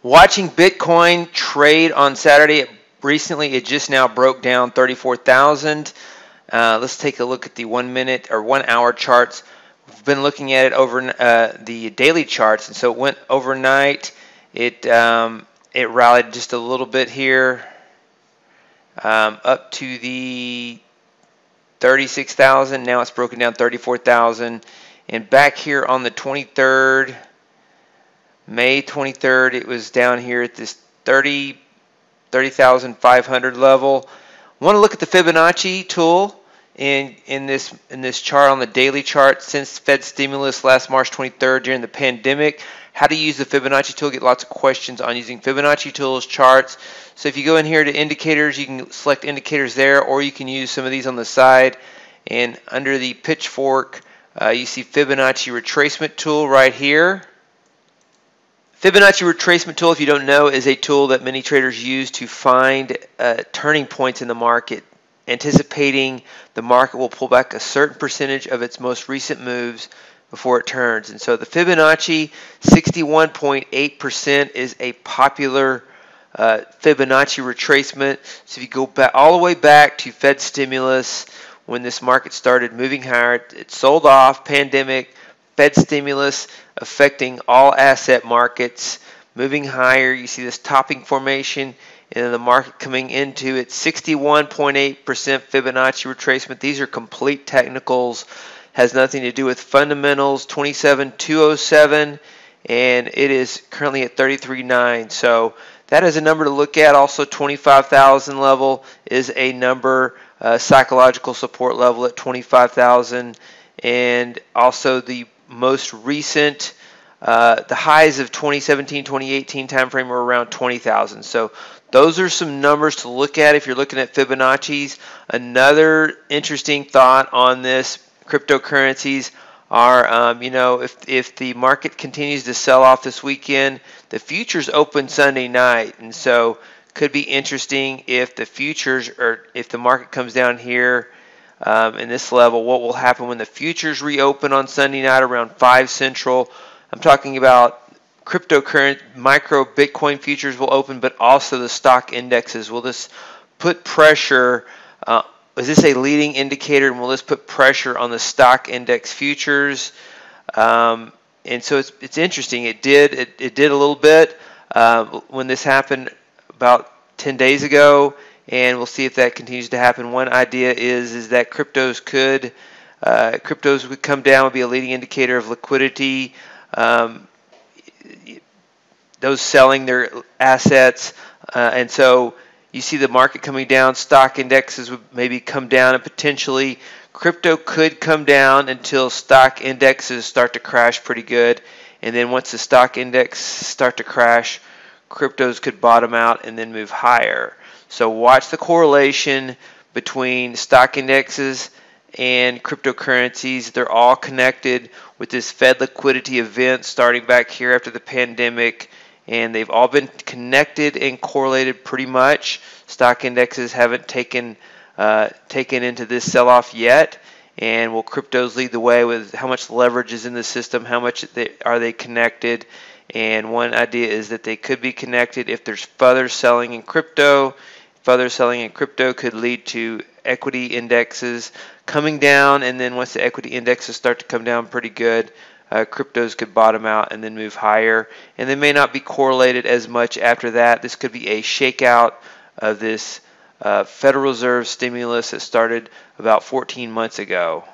Watching Bitcoin trade on Saturday. Recently, it just now broke down 34,000. Let's take a look at the 1 minute or 1 hour charts. We've been looking at it over the daily charts, and so it went overnight. It rallied just a little bit here, up to the 36,000. Now it's broken down 34,000, and back here on the 23rd. May 23rd, it was down here at this 30,500 level. Want to look at the Fibonacci tool in this chart on the daily chart since Fed stimulus last March 23rd during the pandemic. How to use the Fibonacci tool? Get lots of questions on using Fibonacci tools charts. So if you go in here to indicators, you can select indicators there, or you can use some of these on the side. And under the pitchfork, you see Fibonacci retracement tool right here. Fibonacci retracement tool, if you don't know, is a tool that many traders use to find turning points in the market, anticipating the market will pull back a certain percentage of its most recent moves before it turns. And so the Fibonacci 61.8% is a popular Fibonacci retracement. So if you go back all the way back to Fed stimulus, when this market started moving higher, it sold off, pandemic, Fed stimulus affecting all asset markets, moving higher. You see this topping formation, and then the market coming into its 61.8% Fibonacci retracement. These are complete technicals, has nothing to do with fundamentals. 27,207, and it is currently at 33.9. So that is a number to look at. Also, 25,000 level is a number, psychological support level at 25,000, and also the most recent, the highs of 2017, 2018 time frame were around 20,000. So those are some numbers to look at if you're looking at Fibonacci's. Another interesting thought on this cryptocurrencies are, if the market continues to sell off this weekend, the futures open Sunday night, and so could be interesting if the futures, or if the market comes down here in this level, what will happen when the futures reopen on Sunday night around 5 Central. I'm talking about cryptocurrency, micro Bitcoin futures will open, but also the stock indexes. Will this put pressure? Is this a leading indicator, and will this put pressure on the stock index futures? And so it's interesting. It did a little bit when this happened about 10 days ago. And we'll see if that continues to happen. One idea is that cryptos would come down, would be a leading indicator of liquidity. Those selling their assets, and so you see the market coming down. Stock indexes would maybe come down, and potentially crypto could come down until stock indexes start to crash pretty good. And then once the stock index start to crash, cryptos could bottom out and then move higher. So watch the correlation between stock indexes and cryptocurrencies. They're all connected with this Fed liquidity event starting back here after the pandemic, and they've all been connected and correlated pretty much. Stock indexes haven't taken into this sell-off yet, and will cryptos lead the way with how much leverage is in the system, how much are they connected? And one idea is that they could be connected if there's further selling in crypto. Further selling in crypto could lead to equity indexes coming down, and then once the equity indexes start to come down pretty good, cryptos could bottom out and then move higher. And they may not be correlated as much after that. This could be a shakeout of this Federal Reserve stimulus that started about 14 months ago.